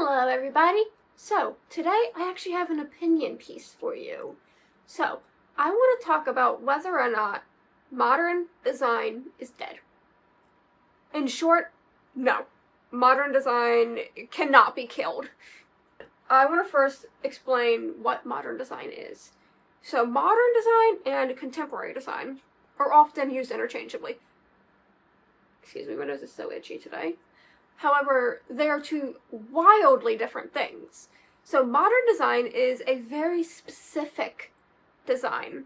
Hello everybody! So, today I actually have an opinion piece for you. So, I want to talk about whether or not modern design is dead. In short, no. Modern design cannot be killed. I want to first explain what modern design is. So, modern design and contemporary design are often used interchangeably. Excuse me, my nose is so itchy today. However, they are two wildly different things. So modern design is a very specific design.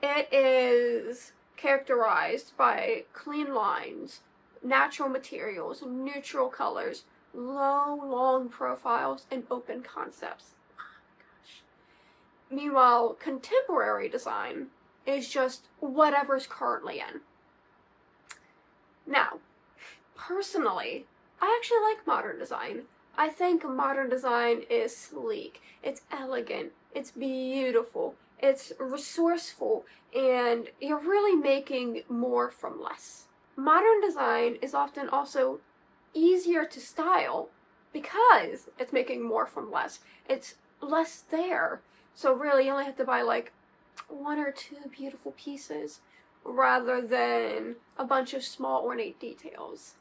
It is characterized by clean lines, natural materials, neutral colors, low, long profiles, and open concepts. Oh my gosh. Meanwhile, contemporary design is just whatever's currently in. Now, personally, I actually like modern design. I think modern design is sleek, it's elegant, it's beautiful, it's resourceful, and you're really making more from less. Modern design is often also easier to style because it's making more from less. It's less there. So really you only have to buy like one or two beautiful pieces rather than a bunch of small ornate details.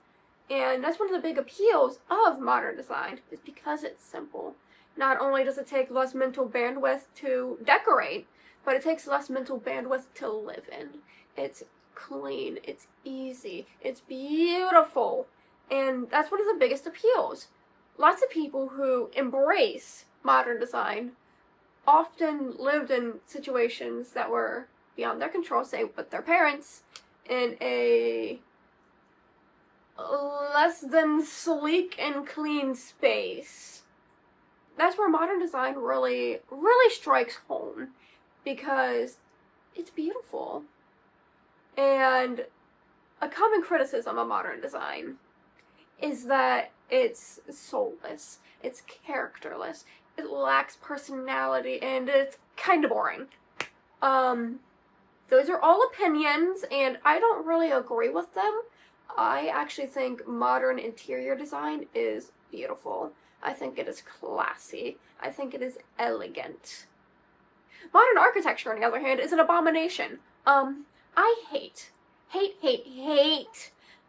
And that's one of the big appeals of modern design, is because it's simple. Not only does it take less mental bandwidth to decorate, but it takes less mental bandwidth to live in. It's clean, it's easy, it's beautiful, and that's one of the biggest appeals. Lots of people who embrace modern design often lived in situations that were beyond their control, say with their parents, in a less than sleek and clean space. That's where modern design really strikes home, because it's beautiful. And a common criticism of modern design is that it's soulless, it's characterless, it lacks personality, and it's kind of boring. Those are all opinions, and I don't really agree with them. I actually think modern interior design is beautiful. I think it is classy. I think it is elegant. Modern architecture, on the other hand, is an abomination. I hate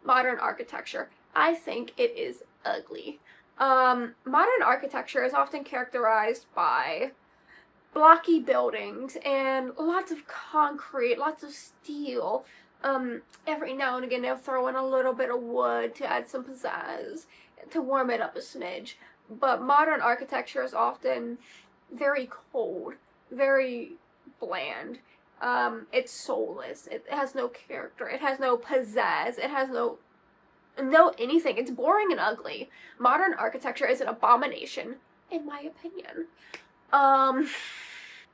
modern architecture. I think it is ugly. Modern architecture is often characterized by blocky buildings and lots of concrete, lots of steel. Every now and again they'll throw in a little bit of wood to add some pizzazz, to warm it up a smidge. But modern architecture is often very cold, very bland. It's soulless. It has no character. It has no pizzazz. It has no anything. It's boring and ugly. Modern architecture is an abomination, in my opinion.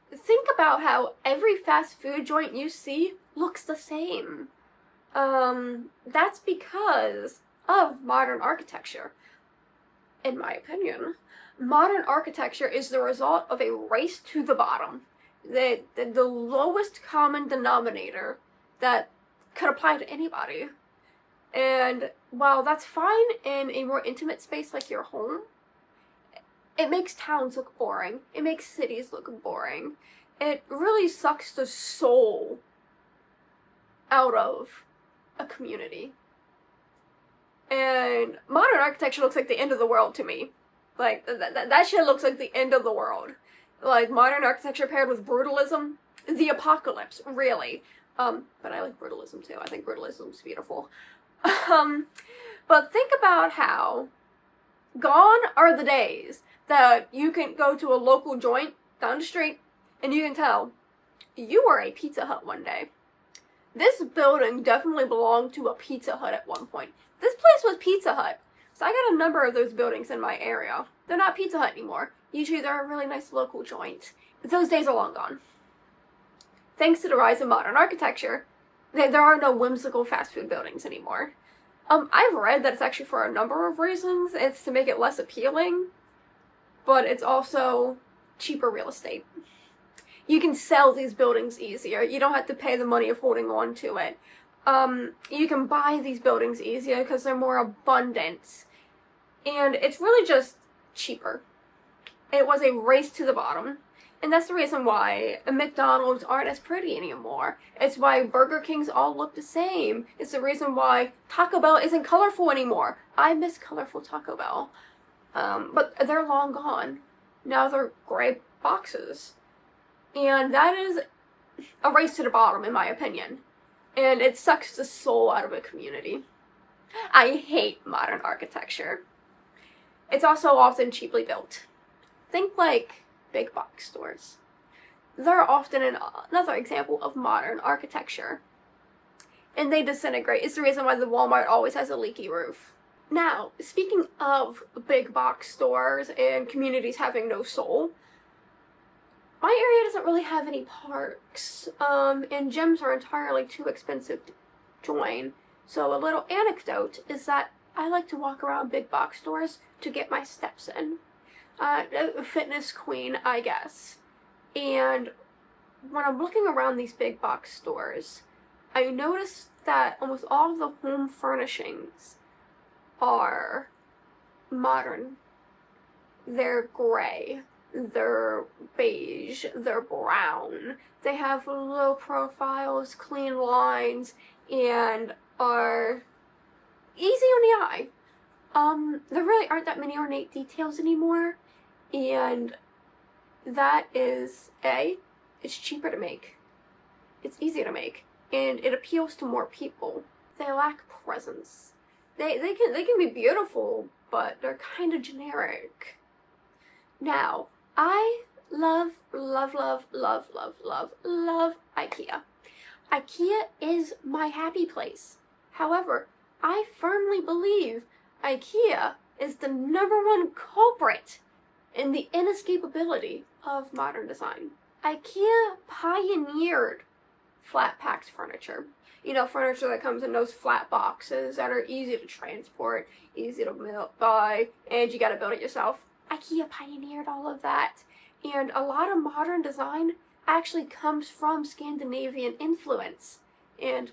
Think about how every fast food joint you see looks the same. That's because of modern architecture, in my opinion. Modern architecture is the result of a race to the bottom. The lowest common denominator that could apply to anybody. And while that's fine in a more intimate space like your home, it makes towns look boring. It makes cities look boring. It really sucks the soul out of a community. And modern architecture looks like the end of the world to me. Like, that shit looks like the end of the world. Like, modern architecture paired with brutalism, the apocalypse, really. But I like brutalism too. I think brutalism's beautiful. But think about how gone are the days that you can go to a local joint down the street and you can tell you were a Pizza Hut one day. This building definitely belonged to a Pizza Hut at one point. This place was Pizza Hut. So I got a number of those buildings in my area. They're not Pizza Hut anymore. Usually they're a really nice local joint. But those days are long gone. Thanks to the rise of modern architecture, there are no whimsical fast food buildings anymore. I've read that it's actually for a number of reasons. It's to make it less appealing, but it's also cheaper real estate. You can sell these buildings easier. You don't have to pay the money of holding on to it. You can buy these buildings easier because they're more abundant. And it's really just cheaper. It was a race to the bottom. And that's the reason why McDonald's aren't as pretty anymore. It's why Burger Kings all look the same. It's the reason why Taco Bell isn't colorful anymore. I miss colorful Taco Bell. But they're long gone. Now they're gray boxes. And that is a race to the bottom, in my opinion. And it sucks the soul out of a community. I hate modern architecture. It's also often cheaply built. Think like big box stores. They're often another example of modern architecture. And they disintegrate. It's the reason why the Walmart always has a leaky roof. Now, speaking of big box stores and communities having no soul, my area doesn't really have any parks, and gyms are entirely too expensive to join. So a little anecdote is that I like to walk around big box stores to get my steps in. Fitness queen, I guess. And when I'm looking around these big box stores, I notice that almost all of the home furnishings are modern. They're gray, they're beige, they're brown. They have low profiles, clean lines, and are easy on the eye. There really aren't that many ornate details anymore, and that is it's cheaper to make, it's easier to make, and it appeals to more people. They lack presence. They can be beautiful, but they're kind of generic. Now, I love IKEA. IKEA is my happy place. However, I firmly believe IKEA is the #1 culprit in the inescapability of modern design. IKEA pioneered flat packed furniture. You know, furniture that comes in those flat boxes that are easy to transport, easy to buy, and you gotta build it yourself. IKEA pioneered all of that. And a lot of modern design actually comes from Scandinavian influence. And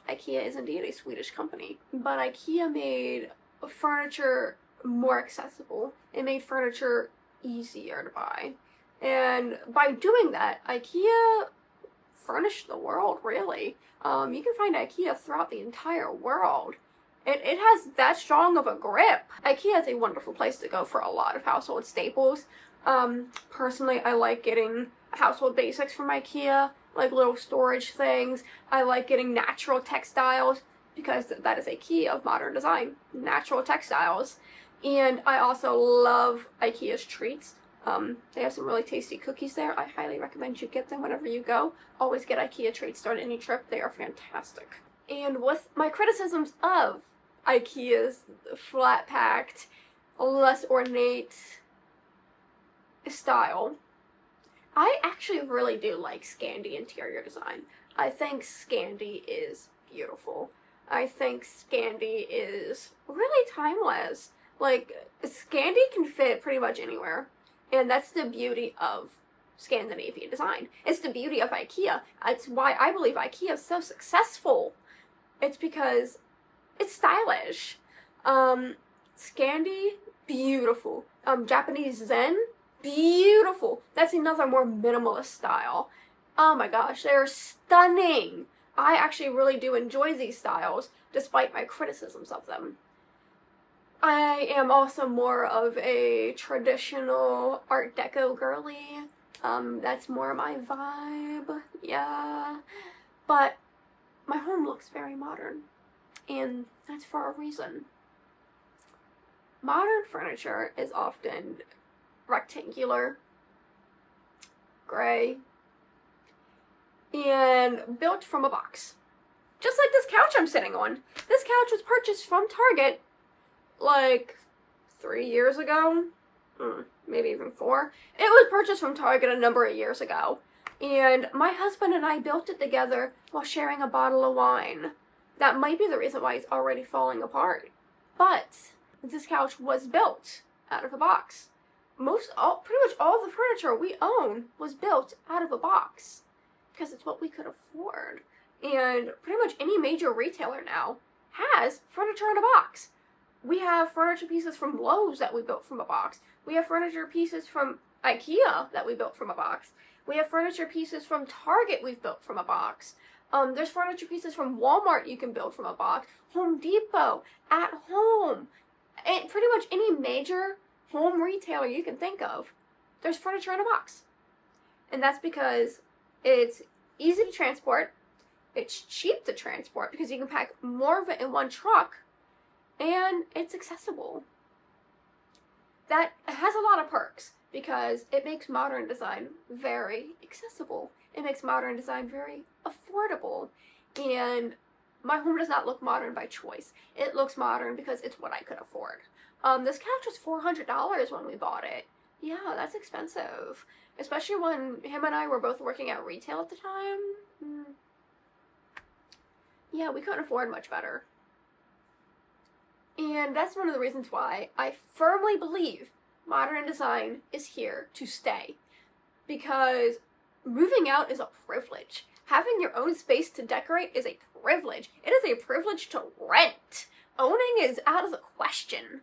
IKEA is indeed a Swedish company. But IKEA made furniture more accessible. It made furniture easier to buy. And by doing that, IKEA furnished the world, really. You can find IKEA throughout the entire world. It has that strong of a grip. IKEA is a wonderful place to go for a lot of household staples. Personally, I like getting household basics from IKEA, like little storage things. I like getting natural textiles, because that is a key of modern design, natural textiles. And I also love IKEA's treats. They have some really tasty cookies there. I highly recommend you get them whenever you go. Always get IKEA treats on any trip. They are fantastic. And with my criticisms of IKEA's flat-packed, less ornate style, I actually really do like Scandi interior design. I think Scandi is beautiful. I think Scandi is really timeless. Like, Scandi can fit pretty much anywhere. And that's the beauty of Scandinavian design. It's the beauty of IKEA. It's why I believe IKEA is so successful. It's because it's stylish. Scandi, beautiful. Japanese Zen, beautiful. That's another more minimalist style. Oh my gosh, they're stunning. I actually really do enjoy these styles, despite my criticisms of them. I am also more of a traditional Art Deco girly. That's more my vibe, yeah. But my home looks very modern, and that's for a reason. Modern furniture is often rectangular, gray, and built from a box. Just like this couch I'm sitting on. This couch was purchased from Target like 3 years ago, maybe even 4. It was purchased from Target a number of years ago, and my husband and I built it together while sharing a bottle of wine. That might be the reason why it's already falling apart. But this couch was built out of a box. Pretty much all the furniture we own was built out of a box, because it's what we could afford. And pretty much any major retailer now has furniture in a box. We have furniture pieces from Lowe's that we built from a box. We have furniture pieces from IKEA that we built from a box. We have furniture pieces from Target we've built from a box. There's furniture pieces from Walmart you can build from a box. Home Depot, At Home, and pretty much any major home retailer you can think of, there's furniture in a box. And that's because it's easy to transport, it's cheap to transport because you can pack more of it in one truck, and it's accessible. That has a lot of perks because it makes modern design very accessible. It makes modern design very affordable. And my home does not look modern by choice. It looks modern because it's what I could afford. This couch was $400 when we bought it. Yeah, that's expensive. Especially when him and I were both working at retail at the time. Yeah, we couldn't afford much better. And that's one of the reasons why I firmly believe modern design is here to stay. Because moving out is a privilege. Having your own space to decorate is a privilege. It is a privilege to rent. Owning is out of the question.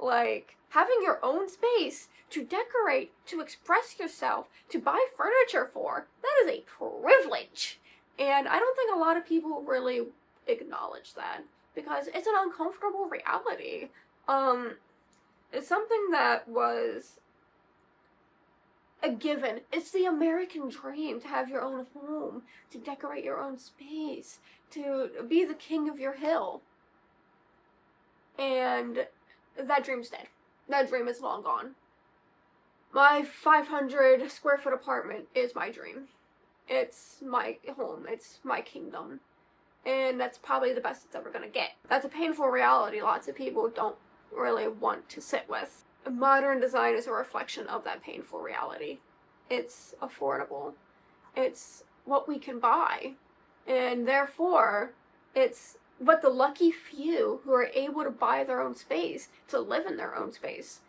Like, having your own space to decorate, to express yourself, to buy furniture for, that is a privilege. And I don't think a lot of people really acknowledge that because it's an uncomfortable reality. It's something that was a given. It's the American dream to have your own home, to decorate your own space, to be the king of your hill. And that dream's dead. That dream is long gone. My 500 square foot apartment is my dream. It's my home. It's my kingdom. And that's probably the best it's ever gonna get. That's a painful reality lots of people don't really want to sit with. Modern design is a reflection of that painful reality. It's affordable. It's what we can buy. And therefore, it's what the lucky few who are able to buy their own space, to live in their own space,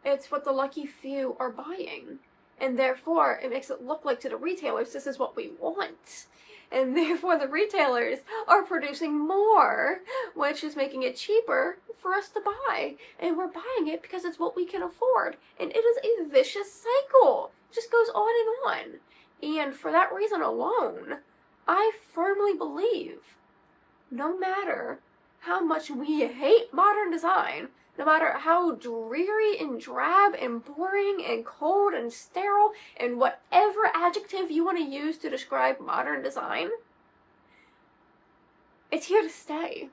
it's what the lucky few are buying. And therefore, it makes it look like to the retailers, this is what we want. And therefore, the retailers are producing more, which is making it cheaper for us to buy. And we're buying it because it's what we can afford. And it is a vicious cycle. It just goes on and on. And for that reason alone, I firmly believe, no matter how much we hate modern design, no matter how dreary and drab and boring and cold and sterile and whatever adjective you want to use to describe modern design, it's here to stay.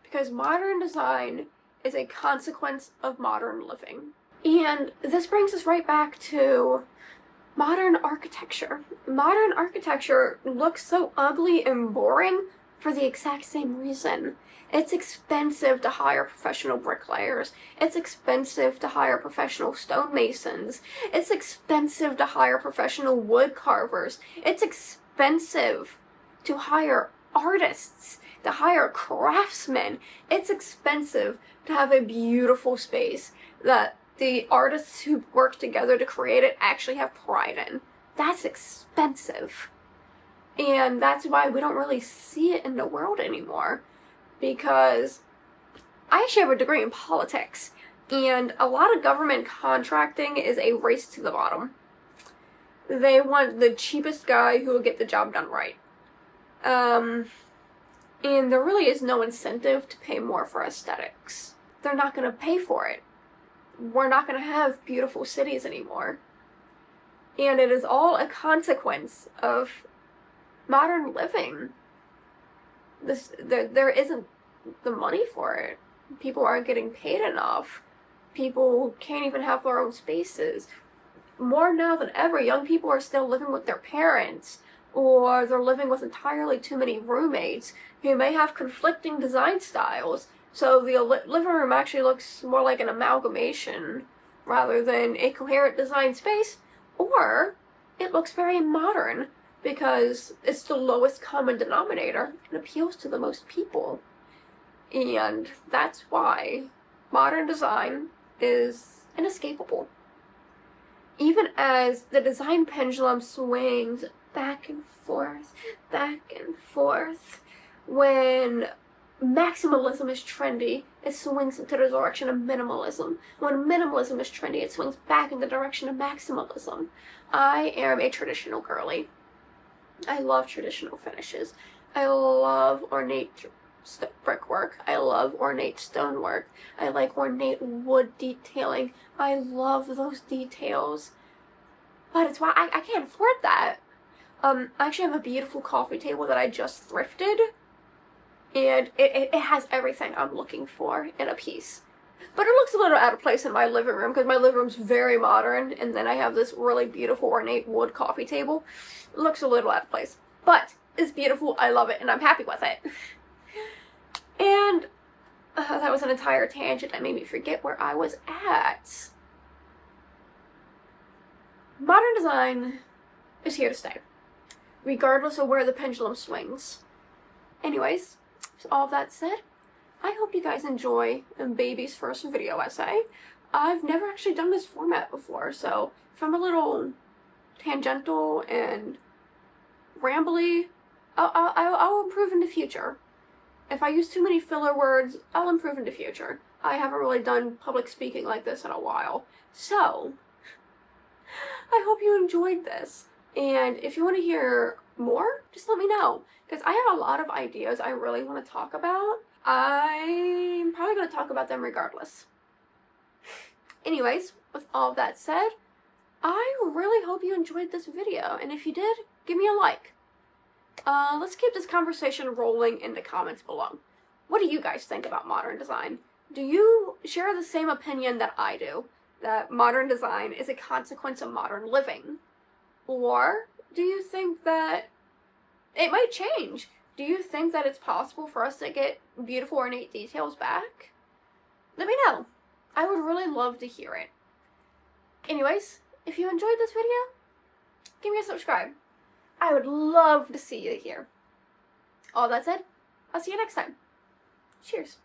Because modern design is a consequence of modern living. And this brings us right back to modern architecture. Modern architecture looks so ugly and boring for the exact same reason. It's expensive to hire professional bricklayers. It's expensive to hire professional stonemasons. It's expensive to hire professional wood carvers. It's expensive to hire artists, to hire craftsmen. It's expensive to have a beautiful space that the artists who work together to create it actually have pride in. That's expensive. And that's why we don't really see it in the world anymore. Because I actually have a degree in politics, and a lot of government contracting is a race to the bottom. They want the cheapest guy who will get the job done right. And there really is no incentive to pay more for aesthetics. They're not going to pay for it. We're not going to have beautiful cities anymore. And it is all a consequence of modern living. There isn't the money for it. People aren't getting paid enough. People can't even have their own spaces. More now than ever, young people are still living with their parents, or they're living with entirely too many roommates who may have conflicting design styles. So the living room actually looks more like an amalgamation rather than a coherent design space, or it looks very modern because it's the lowest common denominator and appeals to the most people. And that's why modern design is inescapable. Even as the design pendulum swings back and forth, when maximalism is trendy, it swings into the direction of minimalism. When minimalism is trendy, it swings back in the direction of maximalism. I am a traditional girly. I love traditional finishes. I love ornate brickwork. I love ornate stonework. I like ornate wood detailing. I love those details. But it's why I can't afford that. I actually have a beautiful coffee table that I just thrifted. And it has everything I'm looking for in a piece. But it looks a little out of place in my living room because my living room's very modern, and then I have this really beautiful ornate wood coffee table. It looks a little out of place. But it's beautiful, I love it, and I'm happy with it. And that was an entire tangent that made me forget where I was at. Modern design is here to stay, regardless of where the pendulum swings. Anyways, so all of that said, I hope you guys enjoy Baby's first video essay. I've never actually done this format before, so if I'm a little tangential and rambly, I'll improve in the future. If I use too many filler words, I'll improve in the future. I haven't really done public speaking like this in a while. So, I hope you enjoyed this. And if you want to hear more, just let me know. Because I have a lot of ideas I really want to talk about. I'm probably going to talk about them regardless. Anyways, with all that said, I really hope you enjoyed this video. And if you did, give me a like. Let's keep this conversation rolling in the comments below. What do you guys think about modern design? Do you share the same opinion that I do, that modern design is a consequence of modern living? Or do you think that it might change? Do you think that it's possible for us to get beautiful ornate details back? Let me know. I would really love to hear it. Anyways, if you enjoyed this video, give me a subscribe. I would love to see you here. All that said, I'll see you next time. Cheers.